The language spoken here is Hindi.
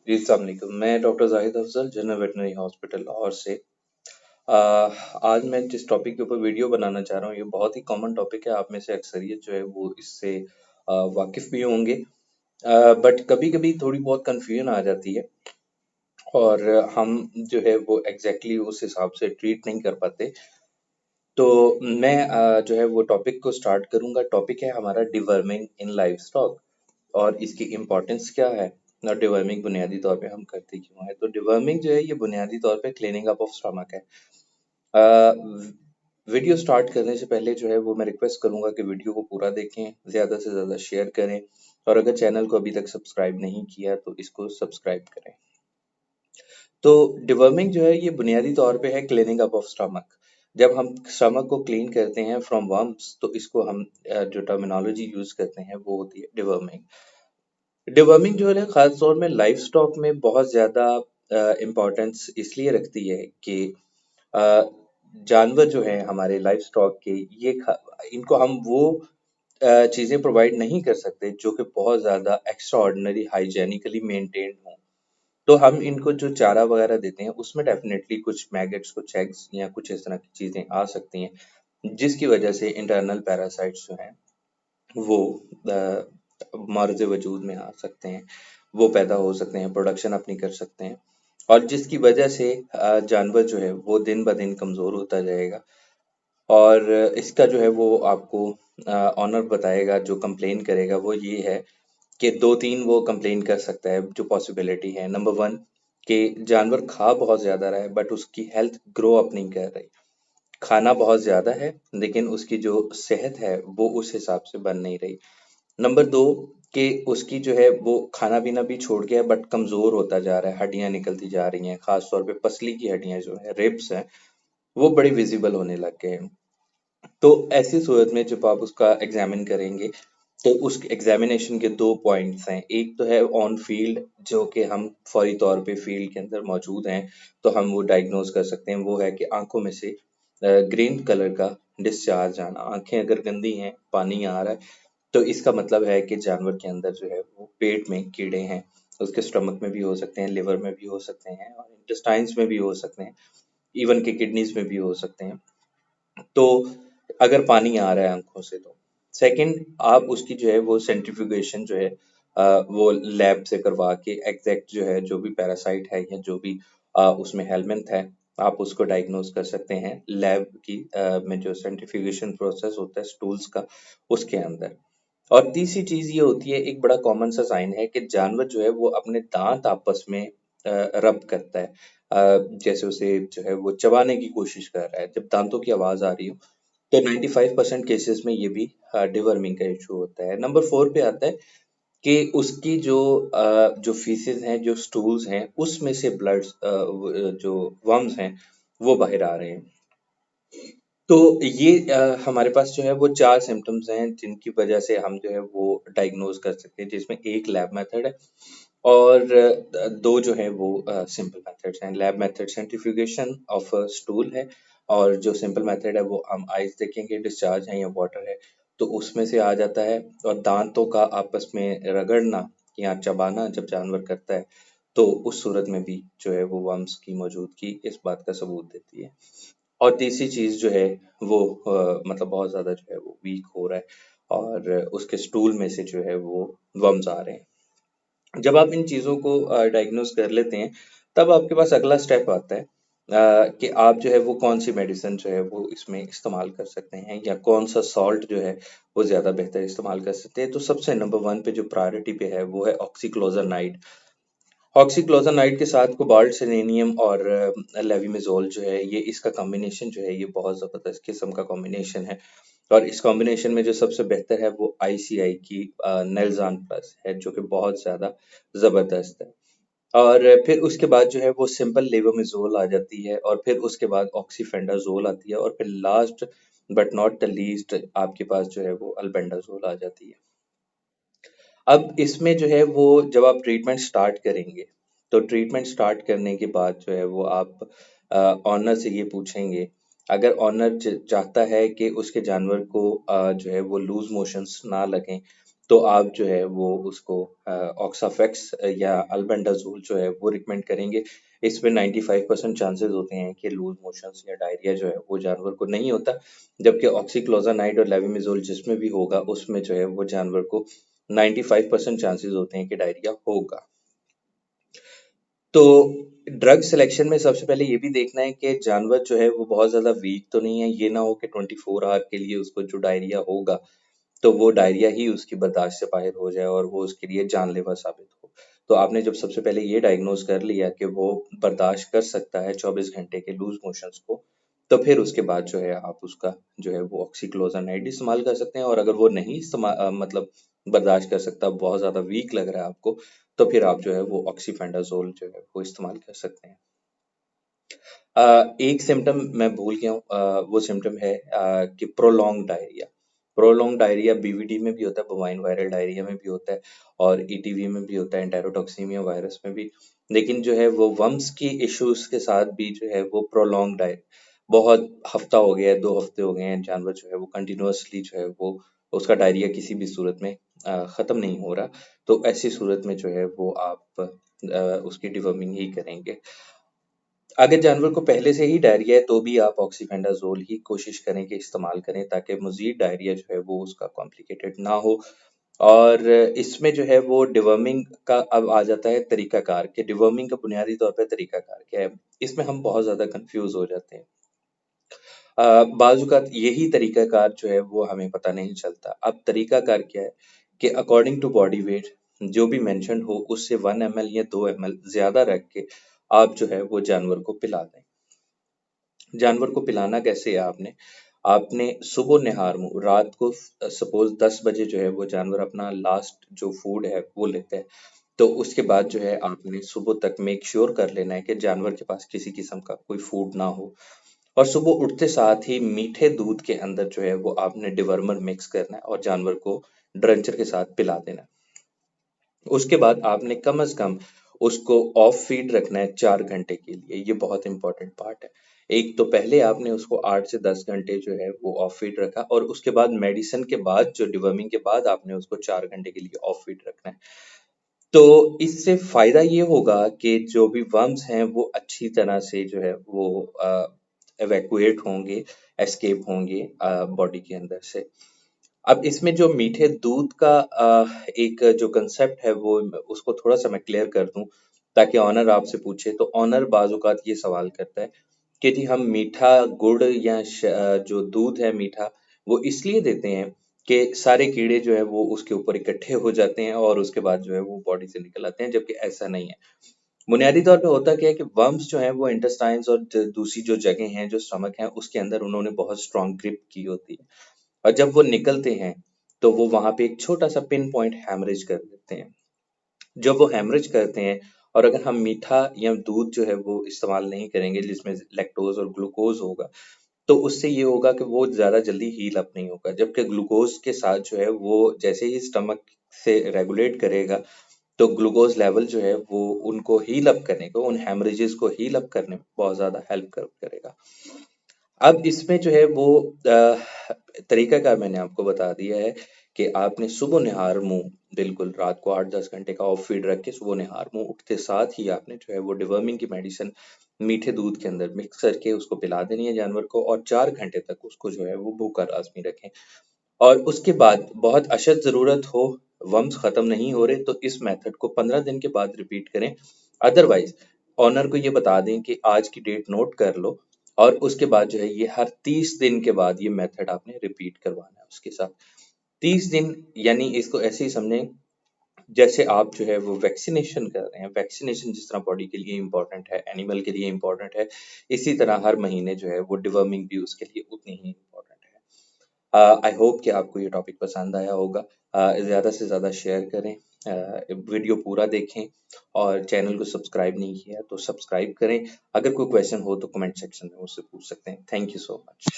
जी, अस्सलाम वालेकुम। मैं doctor Zahid Afzal, general veterinary hospital Lahore से। आज मैं जिस टॉपिक के ऊपर वीडियो बनाना चाह रहा हूँ, ये बहुत ही कॉमन टॉपिक है। आप में से अक्सरियत जो है वो इससे वाकिफ भी होंगे, बट कभी कभी थोड़ी बहुत कन्फ्यूजन आ जाती है और हम जो है वो एग्जैक्टली उस हिसाब से ट्रीट नहीं कर पाते। तो मैं जो है वो टॉपिक को स्टार्ट करूंगा। टॉपिक है हमारा डिवर्मिंग इन लाइव स्टॉक और इसकी इम्पोर्टेंस क्या है और डिवर्मिंग बुनियादी तौर पे हम करते क्यों हैं। तो डिवर्मिंग जो है ये बुनियादी तौर पे क्लीनिंग अप ऑफ स्टमक है। वीडियो स्टार्ट करने से पहले जो है वो मैं रिक्वेस्ट करूंगा कि वीडियो को पूरा देखें, ज़्यादा से ज़्यादा शेयर करें और अगर चैनल को अभी तक सब्सक्राइब नहीं किया तो इसको सब्सक्राइब करें। तो डिवर्मिंग जो है ये बुनियादी तौर पे है क्लीनिंग अप ऑफ स्टमक। जब हम स्टमक को क्लीन करते हैं फ्रॉम वर्म्स तो इसको हम जो टर्मिनोलॉजी यूज करते हैं वो होती है डिवर्मिंग। डिवर्मिंग जो है खास तौर में लाइव स्टॉक में बहुत ज्यादा इम्पोर्टेंस इसलिए रखती है कि अ, जानवर जो है हमारे लाइव स्टॉक के इनको हम वो चीजें प्रोवाइड नहीं कर सकते जो कि बहुत ज्यादा एक्स्ट्रा ऑर्डिनरी हाइजेनिकली मेंटेन्ड हो। तो हम इनको जो चारा वगैरह देते हैं उसमें डेफिनेटली कुछ मैगेट्स, कुछ एग्स या कुछ इस तरह की चीजें आ सकती हैं जिसकी वजह से इंटरनल पैरासाइट्स जो हैं वो मार्ज वजूद में आ सकते हैं, वो पैदा हो सकते हैं, प्रोडक्शन अपनी कर सकते हैं और जिसकी वजह से जानवर जो है वो दिन ब दिन कमज़ोर होता जाएगा। और इसका जो है वो आपको ऑनर बताएगा, जो कंप्लेन करेगा वो ये है कि 2-3 वो कंप्लेन कर सकता है। जो पॉसिबिलिटी है, नंबर 1 कि जानवर खा बहुत ज़्यादा रहा है बट उसकी हेल्थ ग्रो अप नहीं कर रही। खाना बहुत ज़्यादा है लेकिन उसकी जो सेहत है वो उस हिसाब से बन नहीं रही। नंबर 2 कि उसकी जो है वो खाना-पीना भी छोड़ गया है बट कमज़ोर होता जा रहा है, हड्डियाँ निकलती जा रही हैं, ख़ास तौर पे पसली की हड्डियाँ जो हैं, रिब्स हैं, वो बड़ी विज़िबल होने लग गए हैं। तो ऐसी सूरत में जब आप उसका एग्जामिन करेंगे तो उस एग्जामिनेशन के दो पॉइंट्स हैं। एक तो है ऑन फील्ड, जो कि हम फौरी तौर पे फील्ड के अंदर मौजूद हैं तो हम वो डायग्नोज कर सकते हैं। वो है कि आंखों में से ग्रीन कलर का डिस्चार्ज आना। आंखें अगर गंदी हैं, पानी आ रहा है, तो इसका मतलब है कि जानवर के अंदर जो है वो पेट में कीड़े हैं। उसके स्टमक में भी हो सकते हैं, लिवर में भी हो सकते हैं और इंटेस्टाइन्स में भी हो सकते हैं, इवन के किडनीज में भी हो सकते हैं। तो अगर पानी आ रहा है आंखों से तो सेकंड, आप उसकी जो है वो सेंट्रीफ्यूगेशन जो है वो लैब से करवा के एग्जैक्ट जो है, जो भी पैरासाइट है या जो भी उसमें हेलमिंथ है, आप उसको डायग्नोज कर सकते हैं लैब की में जो सेंट्रीफ्यूगेशन प्रोसेस होता है स्टूल्स का, उसके अंदर। और तीसरी चीज ये होती है, एक बड़ा कॉमन सा साइन है कि जानवर जो है वो अपने दांत आपस में रब करता है। जैसे उसे जो है वो चबाने की कोशिश कर रहा है, जब दांतों की आवाज आ रही हो। तो 95% केसेस में ये भी डिवर्मिंग का इशू होता है। नंबर 4 पे आता है कि उसकी जो फीसेस हैं, जो स्टूल्स हैं, उसमें से जो वर्म्स हैं वो बाहर आ रहे हैं। तो ये हमारे पास जो है वो 4 सिम्पटम्स हैं जिनकी वजह से हम जो है वो डायग्नोज कर सकते हैं, जिसमें एक लैब मेथड है और 2 जो है वो सिंपल मेथड्स हैं। Lab method centrifugation of stool है और जो सिंपल मेथड है वो हम आइस देखेंगे, डिस्चार्ज है या वाटर है तो उसमें से आ जाता है। और दांतों का आपस में रगड़ना या चबाना जब जानवर करता है तो उस सूरत में भी जो है वो वर्म्स की मौजूदगी इस बात का सबूत देती है। और तीसरी चीज़ जो है वो मतलब बहुत ज़्यादा जो है वो वीक हो रहा है और उसके स्टूल में से जो है वो वर्म्स आ रहे हैं। जब आप इन चीज़ों को डायग्नोज कर लेते हैं तब आपके पास अगला स्टेप आता है कि आप जो है वो कौन सी मेडिसिन जो है वो इसमें इस्तेमाल कर सकते हैं या कौन सा सॉल्ट जो है वो ज़्यादा बेहतर इस्तेमाल कर सकते हैं। तो सबसे नंबर 1 पे जो प्रायोरिटी पे है वो है ऑक्सीक्लोज़ानाइड। ऑक्सीक्लोज़ानाइड के साथ कोबाल्ट, सेलेनियम और लेविमिज़ोल जो है, ये इसका कॉम्बिनेशन जो है ये बहुत ज़बरदस्त किस्म का कॉम्बिनेशन है। और इस कॉम्बिनेशन में जो सबसे बेहतर है वो आईसीआई की नेल्ज़ान प्लस है, जो कि बहुत ज़्यादा ज़बरदस्त है। और फिर उसके बाद जो है वो सिंपल लेवोमिज़ोल आ जाती है और फिर उसके बाद ऑक्सीफेंडाज़ोल आती है और फिर last but not the least आपके पास जो है वो अल्बेंडाज़ोल आ जाती है। अब इसमें जो है वो जब आप ट्रीटमेंट स्टार्ट करेंगे, तो ट्रीटमेंट स्टार्ट करने के बाद जो है वो आप ऑनर से ये पूछेंगे। अगर ऑनर चाहता है कि उसके जानवर को जो है वो लूज मोशंस ना लगें तो आप जो है वो उसको ऑक्साफेक्स या अल्बेंडाजोल जो है वो रिकमेंड करेंगे। इसमें 95% चांसेस होते हैं कि लूज मोशंस या डायरिया जो है वो जानवर को नहीं होता, जबकि ऑक्सीक्लोजानाइड और लेविमिजोल जिसमें भी होगा उसमें जो है वो जानवर को 95% चांसेस होते हैं कि डायरिया होगा। तो ड्रग सिलेक्शन में सबसे पहले ये भी देखना है कि जानवर जो है वो बहुत ज़्यादा वीक तो नहीं है। ये ना हो कि 24 आवर के लिए उसको जो डायरिया होगा तो वो डायरिया ही उसकी बर्दाश्त से बाहर हो जाए और वो उसके लिए जानलेवा साबित हो। तो आपने जब सबसे पहले ये डायग्नोज कर लिया कि वो बर्दाश्त कर सकता है 24 घंटे के लूज मोशंस को, तो फिर उसके बाद जो है आप उसका जो है वो ऑक्सीक्लोजानाइड इस्तेमाल कर सकते हैं। और अगर वो नहीं मतलब बर्दाश्त कर सकता, बहुत ज़्यादा वीक लग रहा है आपको, तो फिर आप जो है वो ऑक्सीफेंडाजोल जो है वो इस्तेमाल कर सकते हैं। एक सिम्टम मैं भूल गया हूँ, वो सिम्टम है कि prolong diarrhoea. Prolong diarrhoea BVD में भी होता है, बोवाइन वायरल डायरिया में भी होता है और ईटीवी में भी होता है, एंटेरोटॉक्सीमिया वायरस में भी। लेकिन जो है वो वम्स की इश्यूज के साथ भी जो है वो प्रोलॉन्ग डाय बहुत हफ्ता हो गया है, 2 हफ्ते हो गए हैं, जानवर जो है वो कंटिन्यूअसली जो है वो उसका डायरिया किसी भी सूरत में खत्म नहीं हो रहा। तो ऐसी सूरत में जो है वो आप उसकी डिवर्मिंग ही करेंगे। अगर जानवर को पहले से ही डायरिया है तो भी आप ऑक्सीफेंडाजोल ही कोशिश करें कि इस्तेमाल करें, ताकि मजीद डायरिया जो है वो उसका कॉम्प्लिकेटेड ना हो। और इसमें जो है वो डिवर्मिंग का अब आ जाता है तरीकाकार, कि डिवर्मिंग का बुनियादी तौर पे तरीकाकार क्या है। इसमें हम बहुत ज़्यादा कंफ्यूज हो जाते हैं। बाज़-औक़ात यही तरीकाकार जो है वो हमें पता नहीं चलता। अब तरीकाकार क्या है कि अकॉर्डिंग टू बॉडी वेट जो भी मेंशन्ड हो उससे 1 ml या 2 ml ज़्यादा रख के आप जो है वो जानवर को पिला दें। जानवर को पिलाना कैसे है आपने? आपने सुबह निहार मुँह रात को सपोज़ 10 बजे जो है वो जानवर अपना लास्ट जो फूड है वो लेता है। तो उसके बाद जो है आपने सुबह तक मेक श्योर कर लेना है कि जानवर के पास किसी किस्म का कोई फूड ना हो। और सुबह उठते साथ ही मीठे दूध के अंदर जो है वो आपने डिवर्मर मिक्स करना है और जानवर को ड्रंचर के साथ पिला देना है। उसके बाद आपने कम से कम उसको ऑफ फीड रखना है 4 घंटे के लिए। ये बहुत इंपॉर्टेंट पार्ट है। एक तो पहले आपने उसको 8 से 10 घंटे जो है वो ऑफ फीड रखा और उसके बाद मेडिसिन के बाद जो डिवर्मिंग के बाद आपने उसको 4 घंटे के लिए ऑफ फीड रखना है। तो इससे फ़ायदा ये होगा कि जो भी वर्म्स हैं वो अच्छी तरह से जो है वो इवैक्यूएट होंगे, एस्केप होंगे बॉडी के अंदर से। अब इसमें जो मीठे दूध का एक जो कंसेप्ट है वो उसको थोड़ा-सा मैं क्लियर कर दूँ, ताकि ऑनर आपसे पूछे तो ऑनर बाज़ औक़ात ये सवाल करता है कि जी हम मीठा गुड़ या जो दूध है मीठा वो इसलिए देते हैं कि सारे कीड़े जो है वो उसके ऊपर इकट्ठे हो जाते हैं और उसके बाद जो है वो बॉडी से निकल आते हैं, जबकि ऐसा नहीं है। बुनियादी तौर पे होता क्या है कि वर्म्स जो हैं वो इंटेस्टाइन्स और दूसरी जो जगह हैं, जो स्टमक है उसके अंदर उन्होंने बहुत स्ट्रॉन्ग ग्रिप की होती है और जब वो निकलते हैं तो वो वहां पे एक छोटा सा पिन पॉइंट हैमरेज कर देते हैं। जब वो हैमरेज करते हैं और अगर हम मीठा या दूध जो है वो इस्तेमाल नहीं करेंगे जिसमें लैक्टोज और ग्लूकोज होगा, तो उससे ये होगा कि वो ज़्यादा जल्दी हील अप नहीं होगा, जबकि ग्लूकोज के साथ जो है वो जैसे ही स्टमक से रेगुलेट करेगा तो ग्लूकोज लेवल जो है वो उनको हील अप करने को, उन हेमरेजेस को हील अप करने में बहुत ज़्यादा हेल्प करेगा। अब इसमें जो है वो तरीकाकार मैंने आपको बता दिया है कि आपने सुबह निहार मुँह बिल्कुल रात को 8-10 घंटे का ऑफ फीड रख के सुबह निहार मुँह उठते साथ ही आपने जो है वो डिवर्मिंग की मेडिसिन मीठे दूध के अंदर मिक्स करके उसको पिला देनी है जानवर को और 4 घंटे तक उसको जो है वो भूखा लाज़मी रखें। और उसके बाद बहुत अशद ज़रूरत हो, वर्म्स ख़त्म नहीं हो रहे तो इस मेथड को 15 दिन के बाद रिपीट करें। अदरवाइज़ ओनर को ये बता दें कि आज की डेट नोट कर लो और उसके बाद जो है ये हर 30 दिन के बाद ये मेथड आपने रिपीट करवाना है उसके साथ। 30 दिन यानी इसको ऐसे ही समझें जैसे आप जो है वो वैक्सीनेशन कर रहे हैं। वैक्सीनेशन जिस तरह बॉडी के लिए इम्पोर्टेंट है, एनिमल के लिए इम्पोर्टेंट है, इसी तरह हर महीने जो है वो डिवर्मिंग भी उसके लिए उतनी ही इम्पोर्टेंट है। आई होप कि आपको ये टॉपिक पसंद आया होगा। ज़्यादा से ज़्यादा शेयर करें, वीडियो पूरा देखें और चैनल को सब्सक्राइब नहीं किया तो सब्सक्राइब करें। अगर कोई क्वेश्चन हो तो कमेंट सेक्शन में मुझसे पूछ सकते हैं। Thank you so much.